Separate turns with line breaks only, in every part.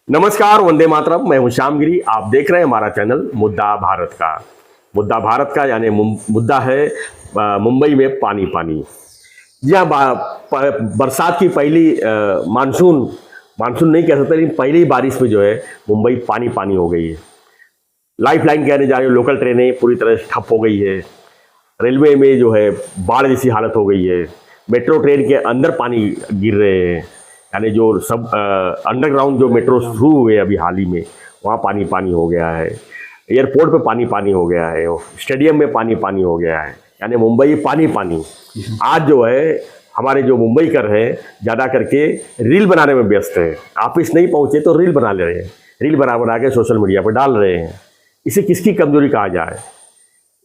नमस्कार, वंदे मातरम। मैं हूं श्यामगिरी। आप देख रहे हैं हमारा चैनल मुद्दा भारत का। मुद्दा भारत का यानी मुद्दा है मुंबई में पानी पानी। जी हाँ, बरसात की पहली मानसून मानसून नहीं कह सकते, लेकिन पहली बारिश में जो है मुंबई पानी पानी हो गई है। लाइफ लाइन कहने जा रही है, लोकल ट्रेनें पूरी तरह से ठप हो गई है। रेलवे में जो है बाढ़ जैसी हालत हो गई है। मेट्रो ट्रेन के अंदर पानी गिर रहे हैं, यानी जो सब अंडरग्राउंड जो मेट्रो शुरू हुए अभी हाल ही में, वहाँ पानी पानी हो गया है। एयरपोर्ट पे पानी पानी हो गया है, स्टेडियम में पानी पानी हो गया है, यानी मुंबई पानी पानी। आज जो है हमारे जो मुंबई कर हैं ज़्यादा करके रील बनाने में व्यस्त है। ऑफिस नहीं पहुँचे तो रील बना ले रहे हैं, रील बना बना के सोशल मीडिया पर डाल रहे हैं। इसे किसकी कमजोरी कहा जाए?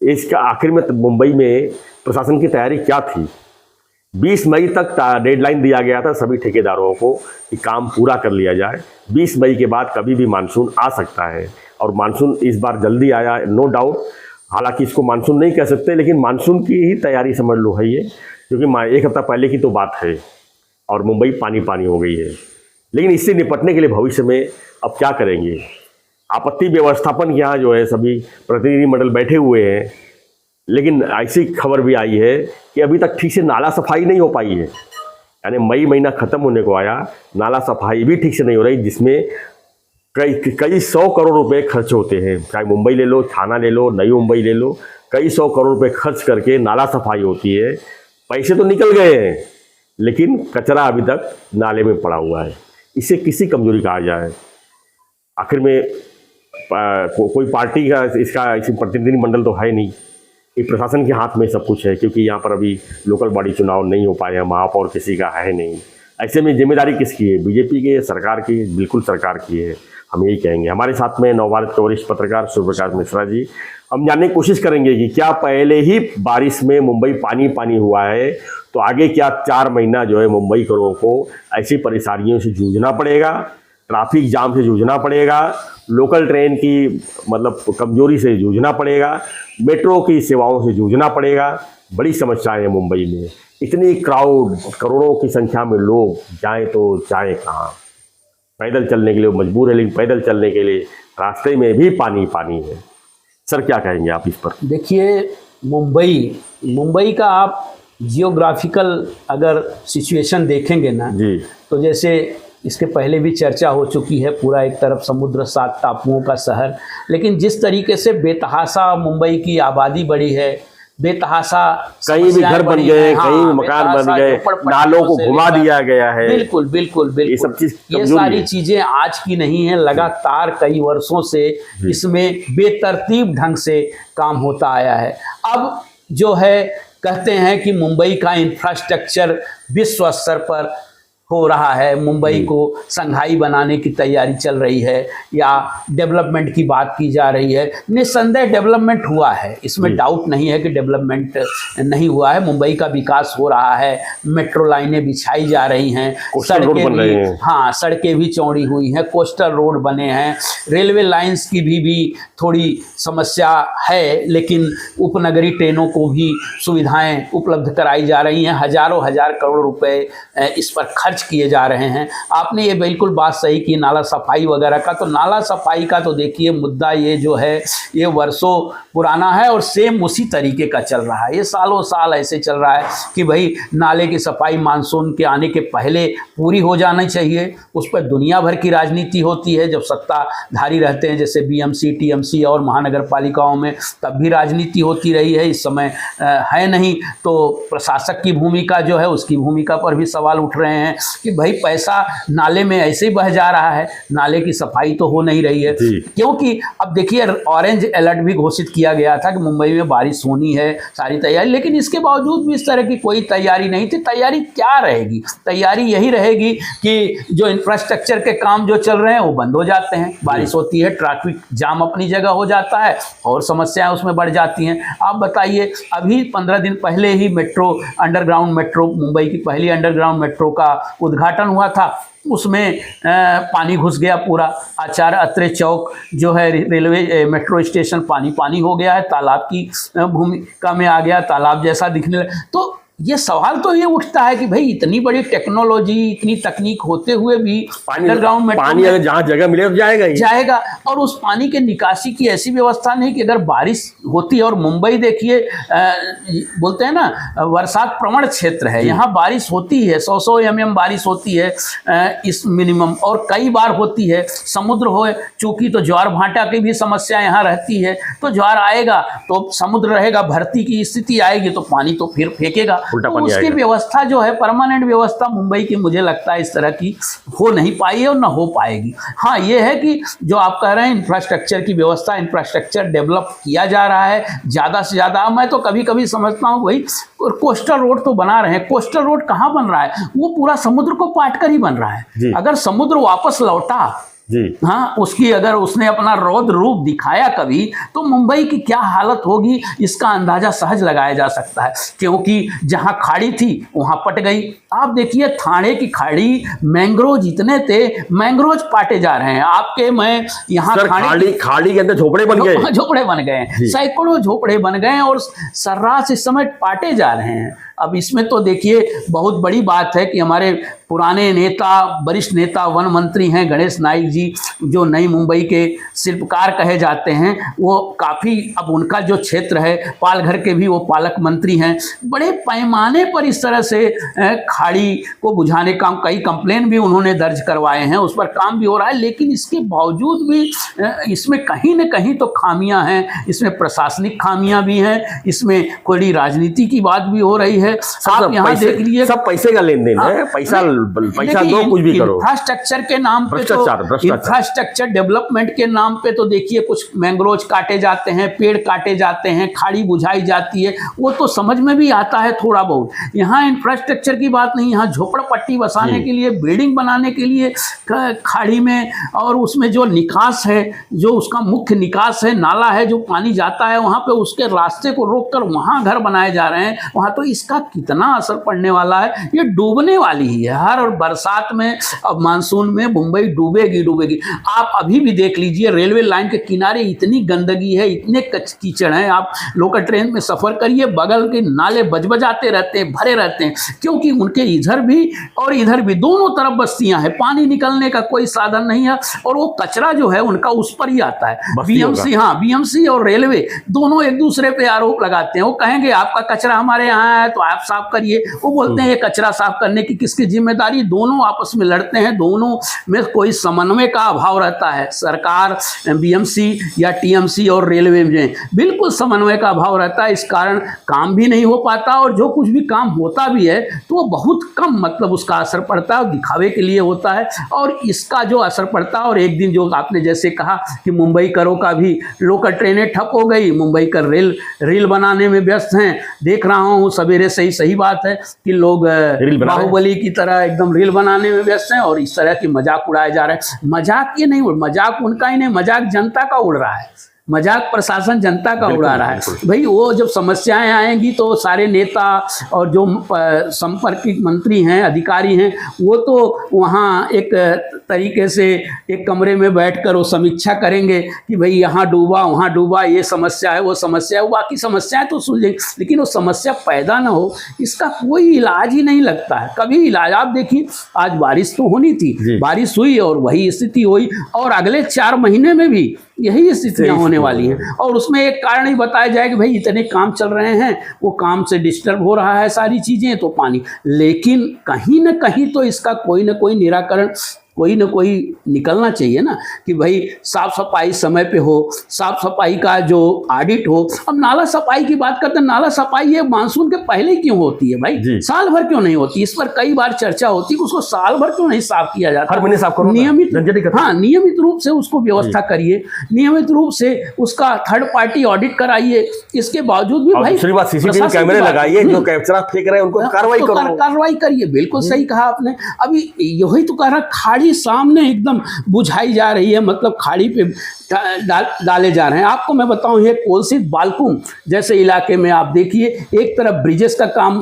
इसका आखिर में मुंबई में प्रशासन की तैयारी क्या थी? 20 मई तक डेडलाइन दिया गया था सभी ठेकेदारों को कि काम पूरा कर लिया जाए। 20 मई के बाद कभी भी मानसून आ सकता है, और मानसून इस बार जल्दी आया, नो डाउट। हालांकि इसको मानसून नहीं कह सकते, लेकिन मानसून की ही तैयारी समझ लो है ये, क्योंकि एक हफ्ता पहले की तो बात है और मुंबई पानी पानी हो गई है। लेकिन इससे निपटने के लिए भविष्य में अब क्या करेंगे? आपत्ति व्यवस्थापन के यहाँ जो है सभी प्रतिनिधिमंडल बैठे हुए हैं, लेकिन ऐसी खबर भी आई है कि अभी तक ठीक से नाला सफाई नहीं हो पाई है। यानी मई महीना ख़त्म होने को आया, नाला सफाई भी ठीक से नहीं हो रही, जिसमें कई 100 करोड़ रुपए खर्च होते हैं। चाहे मुंबई ले लो, थाना ले लो, नई मुंबई ले लो, कई 100 करोड़ रुपए खर्च करके नाला सफाई होती है। पैसे तो निकल गए हैं, लेकिन कचरा अभी तक नाले में पड़ा हुआ है। इसे किसी कमजोरी कहा जाए? आखिर में कोई पार्टी का इसका इसी प्रतिनिधिमंडल तो है नहीं। ये प्रशासन के हाथ में सब कुछ है, क्योंकि यहाँ पर अभी लोकल बॉडी चुनाव नहीं हो पाए हैं, महापौर किसी का है नहीं। ऐसे में जिम्मेदारी किसकी है? बीजेपी की, सरकार की? बिल्कुल सरकार की है, हम यही कहेंगे। हमारे साथ में नवभारत के वरिष्ठ पत्रकार सूर्यप्रकाश मिश्रा जी। हम जानने की कोशिश करेंगे कि क्या पहले ही बारिश में मुंबई पानी पानी हुआ है तो आगे क्या 4 महीना जो है मुंबई करों को ऐसी परेशानियों से जूझना पड़ेगा, ट्रैफिक जाम से जूझना पड़ेगा, लोकल ट्रेन की मतलब कमजोरी से जूझना पड़ेगा, मेट्रो की सेवाओं से जूझना पड़ेगा। बड़ी समस्याएं हैं मुंबई में। इतनी क्राउड, करोड़ों की संख्या में लोग जाएं तो जाएं कहाँ? पैदल चलने के लिए मजबूर है, लेकिन पैदल चलने के लिए रास्ते में भी पानी पानी है। सर, क्या कहेंगे आप इस पर?
देखिए, मुंबई का आप जियोग्राफिकल अगर सिचुएशन देखेंगे ना
जी,
तो जैसे इसके पहले भी चर्चा हो चुकी है, पूरा एक तरफ समुद्र, 7 टापुओं का शहर। लेकिन जिस तरीके से बेतहाशा मुंबई की आबादी बढ़ी है, बेतहाशा
कहीं भी घर बन गए, कहीं भी मकान बन गए, नालों को घुमा दिया गया है।
बिल्कुल बिल्कुल बिल्कुल,
ये सब चीज,
ये सारी चीजें आज की नहीं है, लगातार कई वर्षों से इसमें बेतरतीब ढंग से काम होता आया है। अब जो है कहते हैं कि मुंबई का इंफ्रास्ट्रक्चर विश्व स्तर पर हो रहा है, मुंबई को संघाई बनाने की तैयारी चल रही है, या डेवलपमेंट की बात की जा रही है। निस्संदेह डेवलपमेंट हुआ है, इसमें डाउट नहीं है कि डेवलपमेंट नहीं हुआ है। मुंबई का विकास हो रहा है, मेट्रो लाइनें बिछाई जा रही हैं, सड़कें भी, हाँ, सड़कें भी चौड़ी हुई हैं, कोस्टल रोड बने हैं, रेलवे लाइन्स की भी थोड़ी समस्या है, लेकिन उपनगरीय ट्रेनों को भी सुविधाएं उपलब्ध कराई जा रही हैं। हजारों हजार करोड़ रुपए इस पर खर्च किए जा रहे हैं। आपने ये बिल्कुल बात सही की, नाला सफाई वगैरह का। तो नाला सफाई का तो देखिए मुद्दा ये जो है ये वर्षों पुराना है और सेम उसी तरीके का चल रहा है। ये सालों साल ऐसे चल रहा है कि भाई नाले की सफाई मानसून के आने के पहले पूरी हो जानी चाहिए। उस पर दुनिया भर की राजनीति होती है, जब सत्ताधारी रहते हैं जैसे बीएमसी, टीएमसी और महानगर पालिकाओं में, तब भी राजनीति होती रही है। इस समय है नहीं, तो प्रशासक की भूमिका जो है उसकी भूमिका पर भी सवाल उठ रहे हैं कि भाई पैसा नाले में ऐसे ही बह जा रहा है, नाले की सफाई तो हो नहीं रही है। क्योंकि अब देखिए, ऑरेंज अलर्ट भी घोषित किया गया था कि मुंबई में बारिश होनी है, सारी तैयारी, लेकिन इसके बावजूद भी इस तरह की कोई तैयारी नहीं थी। तैयारी क्या रहेगी? तैयारी यही रहेगी कि जो इंफ्रास्ट्रक्चर के काम जो चल रहे हैं वो बंद हो जाते हैं, बारिश होती है, ट्रैफिक जाम अपनी जगह हो जाता है और समस्याएं उसमें बढ़ जाती हैं। आप बताइए, अभी 15 दिन पहले ही अंडरग्राउंड मेट्रो, मुंबई की पहली अंडरग्राउंड मेट्रो का उद्घाटन हुआ था, उसमें पानी घुस गया पूरा। आचार्य अत्रे चौक जो है रेलवे मेट्रो स्टेशन पानी पानी हो गया है, तालाब की भूमिका में आ गया, तालाब जैसा दिखने लगा। तो ये सवाल तो ये उठता है कि भाई इतनी बड़ी टेक्नोलॉजी, इतनी तकनीक होते हुए भी अंडरग्राउंड मेट्रो
पानी अगर जहाँ जगह मिले तो जाएगा ही
जाएगा, और उस पानी के निकासी की ऐसी व्यवस्था नहीं कि अगर बारिश होती है, और मुंबई देखिए बोलते हैं ना वर्षात प्रवण क्षेत्र है, यहाँ बारिश होती है 100 mm बारिश होती है इस मिनिमम, और कई बार होती है। समुद्र हो चूंकि तो ज्वार भाटा की भी समस्या यहाँ रहती है, तो ज्वार आएगा तो समुद्र रहेगा, भर्ती की स्थिति आएगी तो पानी तो फिर फेंकेगा।
उल्टा
तो
पानी
उसकी
आएगा।
व्यवस्था जो है परमानेंट व्यवस्था मुंबई की मुझे लगता है इस तरह की हो नहीं पाई है और ना हो पाएगी। हाँ ये है कि जो आप कह रहे हैं इंफ्रास्ट्रक्चर की व्यवस्था, इंफ्रास्ट्रक्चर डेवलप किया जा रहा है ज़्यादा से ज़्यादा। मैं तो कभी कभी समझता हूँ भाई कोस्टल रोड तो बना रहे हैं, कोस्टल रोड कहाँ बन रहा है, वो पूरा समुद्र को पाट कर ही बन रहा है। अगर समुद्र वापस लौटा
जी,
हाँ उसकी अगर उसने अपना रौद्र रूप दिखाया कभी, तो मुंबई की क्या हालत होगी इसका अंदाजा सहज लगाया जा सकता है। क्योंकि जहाँ खाड़ी थी वहाँ पट गई। आप देखिए थाने की खाड़ी, मैंग्रोव इतने थे, मैंग्रोव पाटे जा रहे हैं। आपके मैं यहाँ
खाड़ी के अंदर झोपड़े बन गए,
झोपड़े बन गए हैं, सैकड़ों झोपड़े बन गए हैं और सर्रास इस समय पाटे जा रहे हैं। अब इसमें तो देखिए बहुत बड़ी बात है कि हमारे पुराने नेता, वरिष्ठ नेता, वन मंत्री हैं गणेश नाइक जी, जो नई मुंबई के शिल्पकार कहे जाते हैं, वो काफ़ी अब उनका जो क्षेत्र है पालघर के भी वो पालक मंत्री हैं। बड़े पैमाने पर इस तरह से खाड़ी को बुझाने का कई कंप्लेन भी उन्होंने दर्ज करवाए हैं, उस पर काम भी हो रहा है। लेकिन इसके बावजूद भी इसमें कहीं न कहीं तो खामियां हैं, इसमें प्रशासनिक खामियां भी हैं, इसमें कोई राजनीति की बात भी हो रही है। आप यहाँ देख लीजिए
सब पैसे का लेन देन है, पैसा दो कुछ भी करो।
इंफ्रास्ट्रक्चर के नाम पे तो, इंफ्रास्ट्रक्चर डेवलपमेंट के नाम पे तो देखिए कुछ मैंग्रोव काटे जाते हैं, पेड़ काटे जाते हैं, खाड़ी बुझाई जाती है, वो तो समझ में भी आता है थोड़ा बहुत। यहाँ इंफ्रास्ट्रक्चर की बात नहीं, यहाँ झोपड़पट्टी बसाने के लिए, बिल्डिंग बनाने के लिए खाड़ी में, और उसमें जो निकास है, जो उसका मुख्य निकास है, नाला है जो पानी जाता है वहाँ पे, उसके रास्ते को रोककर वहाँ घर बनाए जा रहे हैं। वहाँ तो इसका कितना असर पड़ने वाला है, ये डूबने वाली ही है। हर और बरसात में, अब मानसून में मुंबई डूबेगी डूबेगी। आप अभी भी देख लीजिए रेलवे लाइन के किनारे इतनी गंदगी है, इतने कीचड़ हैं। आप लोकल ट्रेन में सफ़र करिए, बगल के नाले बजबजाते रहते हैं, भरे रहते हैं, क्योंकि उनके इधर भी और इधर भी दोनों तरफ बस्तियां हैं, पानी निकलने का कोई साधन नहीं है, और वो कचरा जो है उनका उस पर ही आता है। बीएमसी, हाँ बीएमसी और रेलवे दोनों एक दूसरे पे आरोप लगाते हैं। वो कहेंगे आपका कचरा हमारे यहाँ है तो आप साफ करिए, वो बोलते हैं ये कचरा साफ करने की किसकी जिम्मेदारी। दोनों आपस में लड़ते हैं, दोनों में कोई समन्वय का अभाव रहता है। सरकार, बीएमसी या टीएमसी और रेलवे में बिल्कुल समन्वय का अभाव रहता है। इस कारण काम भी नहीं हो पाता, और जो कुछ भी काम होता भी है तो वो बहुत कम, मतलब उसका असर पड़ता है, दिखावे के लिए होता है। और इसका जो असर पड़ता है, और एक दिन जो आपने जैसे कहा कि मुंबई करों का भी लोकल ट्रेनें ठप हो गई, मुंबई का रेल बनाने में व्यस्त हैं। देख रहा हूँ सवेरे से ही, सही बात है कि लोग बाहुबली की तरह एकदम रील बनाने में व्यस्त हैं, और इस तरह की मजाक उड़ाए जा रहे हैं। मजाक ये नहीं, मजाक उनका ही नहीं, मजाक जनता का उड़ रहा है, मजाक प्रशासन जनता का उड़ा रहा है। भाई वो जब समस्याएं आएंगी तो सारे नेता और जो संपर्कित मंत्री हैं, अधिकारी हैं, वो तो वहाँ एक तरीके से एक कमरे में बैठकर वो समीक्षा करेंगे कि भाई यहाँ डूबा, वहाँ डूबा, ये समस्या है, वो समस्या है, वो बाकी समस्याएं तो सुलझेंगी, लेकिन वो समस्या पैदा ना हो इसका कोई इलाज ही नहीं लगता है कभी इलाज। आप देखिए आज बारिश तो होनी थी, बारिश हुई और वही स्थिति हुई, और अगले 4 महीने में भी यही स्थितियां होने वाली हैं। और उसमें एक कारण ही बताया जाए कि भाई इतने काम चल रहे हैं, वो काम से डिस्टर्ब हो रहा है सारी चीज़ें, तो पानी, लेकिन कहीं ना कहीं तो इसका कोई ना कोई निराकरण, कोई ना कोई निकलना चाहिए ना, कि भाई साफ सफाई समय पे हो, साफ सफाई का जो ऑडिट हो। अब नाला सफाई की बात करते हैं, नाला सफाई ये मानसून के पहले क्यों होती है भाई, साल भर क्यों नहीं होती? इस पर कई बार चर्चा होती है कि उसको साल भर क्यों नहीं साफ किया जाता?
हर महीने साफ करो,
नियमित, हाँ नियमित रूप से उसको व्यवस्था करिए, नियमित रूप से उसका थर्ड पार्टी ऑडिट कराइए। इसके बावजूद भी भाई
सीसीटीवी कैमरे लगाइए, जो कचरा फेंक रहे हैं उनको कार्रवाई करिए।
बिल्कुल सही कहा आपने। अभी यही तो कह रहा, खाड़ी चिंगारी सामने एकदम बुझाई जा रही है, मतलब खाड़ी पे डाले जा रहे हैं। आपको मैं बताऊं, ये कोलसित बालकुम जैसे इलाके में आप देखिए, एक तरफ ब्रिजेस का काम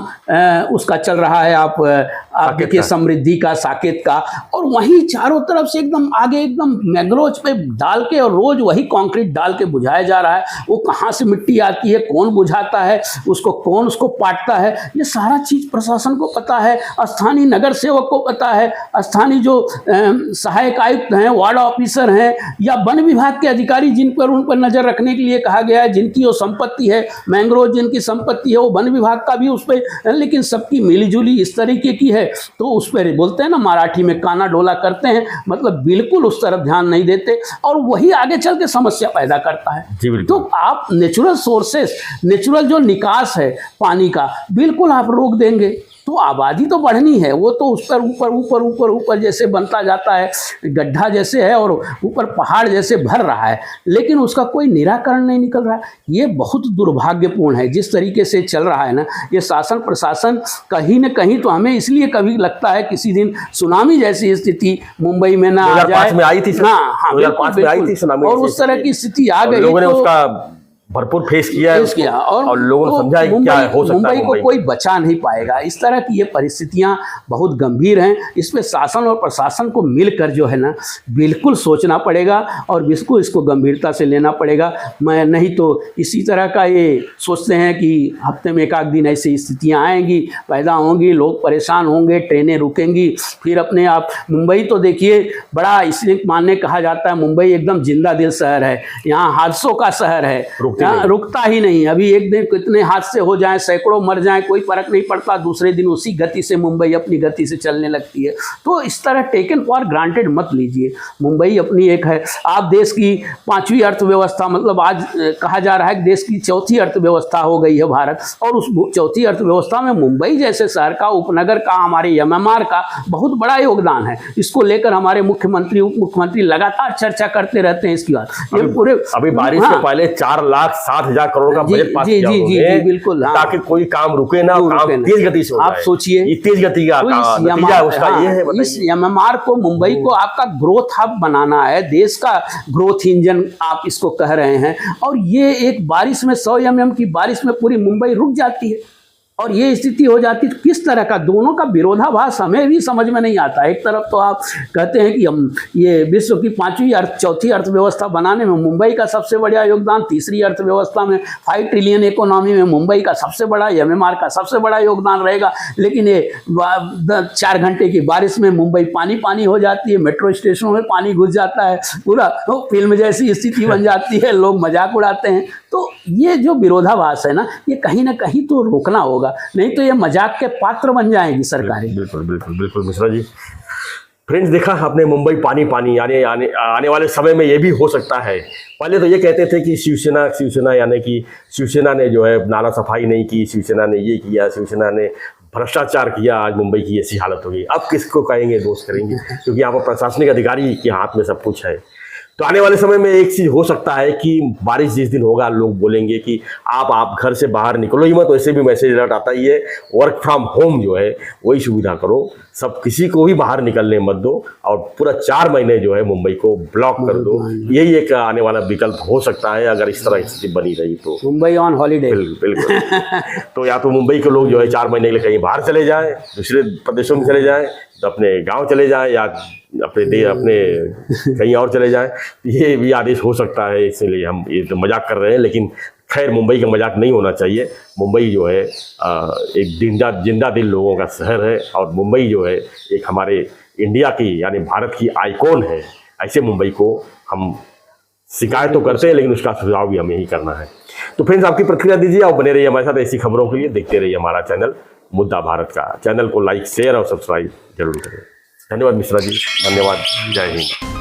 उसका चल रहा है, आप देखिए समृद्धि का, साकेत का, और वहीं चारों तरफ से एकदम आगे एकदम मैंग्रोव पे डाल के और रोज वही कंक्रीट डाल के बुझाया जा रहा है। वो कहाँ से मिट्टी आती है, कौन बुझाता है उसको, कौन उसको पाटता है, ये सारा चीज प्रशासन को पता है, स्थानीय नगर सेवक को पता है, स्थानीय जो सहायक आयुक्त हैं, वार्ड ऑफिसर हैं, या वन विभाग के अधिकारी जिन पर उन पर नजर रखने के लिए कहा गया है, जिनकी वो संपत्ति है, मैंग्रोव जिनकी संपत्ति है, वो वन विभाग का भी उस पर, लेकिन सबकी मिलीजुली इस तरीके की है, तो उस पर बोलते हैं ना मराठी में काना डोला करते हैं, मतलब बिल्कुल उस तरफ ध्यान नहीं देते, और वही आगे चल के समस्या पैदा करता है। तो आप नेचुरल सोर्सेस, नेचुरल जो निकास है पानी का, बिल्कुल आप रोक देंगे तो आबादी तो बढ़नी है, वो तो उस पर ऊपर ऊपर ऊपर ऊपर जैसे बनता जाता है, गड्ढा जैसे है और ऊपर पहाड़ जैसे भर रहा है, लेकिन उसका कोई निराकरण नहीं निकल रहा है। ये बहुत दुर्भाग्यपूर्ण है जिस तरीके से चल रहा है ना ये शासन प्रशासन। कहीं न कहीं तो हमें इसलिए कभी लगता है किसी दिन सुनामी जैसी स्थिति मुंबई में ना आ जाए,
में आई थी,
हाँ
2005 में आई थी सुनामी,
और उस तरह की स्थिति आ गई,
लोगों ने उसका भरपूर फेस किया और लोगों ने समझा क्या हो सकता है।
मुंबई को कोई बचा नहीं पाएगा। इस तरह की ये परिस्थितियां बहुत गंभीर हैं, इसमें शासन और प्रशासन को मिलकर जो है ना बिल्कुल सोचना पड़ेगा और इसको गंभीरता से लेना पड़ेगा। मैं नहीं तो इसी तरह का ये सोचते हैं कि हफ्ते में एक आध दिन ऐसी स्थितियां आएंगी, पैदा होंगी, लोग परेशान होंगे, ट्रेनें रुकेंगी, फिर अपने आप मुंबई तो देखिए बड़ा इसलिए मानने कहा जाता है मुंबई एकदम जिंदा दिल शहर है, यहाँ हादसों का शहर है, रुकता ही नहीं। अभी एक दिन कितने हादसे हो जाएं, सैकड़ों मर जाएं, कोई फर्क नहीं पड़ता, दूसरे दिन उसी गति से मुंबई अपनी गति से चलने लगती है। तो इस तरह टेकन फॉर ग्रांटेड मत लीजिए। मुंबई अपनी एक है, आप देश की 5वीं अर्थव्यवस्था, मतलब आज कहा जा रहा है कि देश की 4थी अर्थव्यवस्था हो गई है भारत, और उस 4थी अर्थव्यवस्था में मुंबई जैसे शहर का, उपनगर का, हमारे MMR का बहुत बड़ा योगदान है। इसको लेकर हमारे मुख्यमंत्री उप मुख्यमंत्री लगातार चर्चा करते रहते हैं इसकी बात। ये पूरे
अभी बारिश से पहले 4,60,000 करोड़ का बजट पास किया उन्होंने,
बिल्कुल,
ताकि कोई काम रुके ना, काम तेज गति से हो जाए।
आप सोचिए
ये तेज गति का नतीजा उसका ये है।
इस MMR को, मुंबई को आपका ग्रोथ हब बनाना है, देश का ग्रोथ इंजन आप इसको कह रहे हैं, और ये एक बारिश में 100 mm की बारिश में पूरी मुंबई रुक जाती है और ये स्थिति हो जाती है। तो किस तरह का, दोनों का विरोधाभास हमें भी समझ में नहीं आता। एक तरफ तो आप कहते हैं कि हम ये विश्व की 4थी अर्थव्यवस्था बनाने में मुंबई का सबसे बड़ा योगदान, तीसरी अर्थव्यवस्था में 5 ट्रिलियन इकोनॉमी में मुंबई का सबसे बड़ा, MMR का सबसे बड़ा योगदान रहेगा, लेकिन ये 4 घंटे की बारिश में मुंबई पानी पानी हो जाती है, मेट्रो स्टेशनों में पानी घुस जाता है, पूरा फिल्म जैसी स्थिति बन जाती है, लोग मजाक उड़ाते हैं। तो ये जो विरोधाभास है ना, ये कहीं ना कहीं तो रोकना होगा, नहीं तो ये मजाक के पात्र बन जाएगी सरकारें।
बिल्कुल बिल्कुल बिल्कुल मिश्रा जी। फ्रेंड्स, देखा आपने मुंबई पानी पानी, यानी आने वाले समय में ये भी हो सकता है। पहले तो ये कहते थे कि शिवसेना यानी कि शिवसेना ने जो है नाला सफाई नहीं की, शिवसेना ने ये किया, शिवसेना ने भ्रष्टाचार किया, आज मुंबई की ऐसी हालत हो गई। अब किसको कहेंगे, दोस्त करेंगे, क्योंकि यहाँ पर प्रशासनिक अधिकारी के हाथ में सब कुछ है। तो आने वाले समय में एक चीज़ हो सकता है कि बारिश जिस दिन होगा, लोग बोलेंगे कि आप घर से बाहर निकलो ही मत। वैसे भी मैसेज अलर्ट आता ही है, वर्क फ्रॉम होम जो है वही सुविधा करो, सब किसी को भी बाहर निकलने मत दो, और पूरा 4 महीने जो है मुंबई को ब्लॉक कर दो। यही एक आने वाला विकल्प हो सकता है अगर इस तरह स्थिति बनी रही तो।
मुंबई ऑन हॉलीडे,
बिल्कुल। तो या तो मुंबई के लोग जो है 4 महीने के लिए कहीं बाहर चले जाएं, दूसरे प्रदेशों में चले जाएं, तो अपने गाँव चले जाएं, या अपने कहीं और चले जाएं। ये भी आदेश हो सकता है, इसलिए हम ये तो मजाक कर रहे हैं, लेकिन खैर मुंबई का मजाक नहीं होना चाहिए। मुंबई जो है एक जिंदा दिल लोगों का शहर है, और मुंबई जो है एक हमारे इंडिया की यानी भारत की आइकॉन है। ऐसे मुंबई को हम शिकायत तो करते हैं, लेकिन उसका सुझाव भी हमें ही करना है। तो फ्रेंड्स, आपकी प्रतिक्रिया दीजिए और बने रहिए हमारे साथ ऐसी खबरों के लिए। देखते रहिए हमारा चैनल मुद्दा भारत का। चैनल को लाइक, शेयर और सब्सक्राइब जरूर करें। धन्यवाद मिश्रा जी, धन्यवाद, जय हिंद।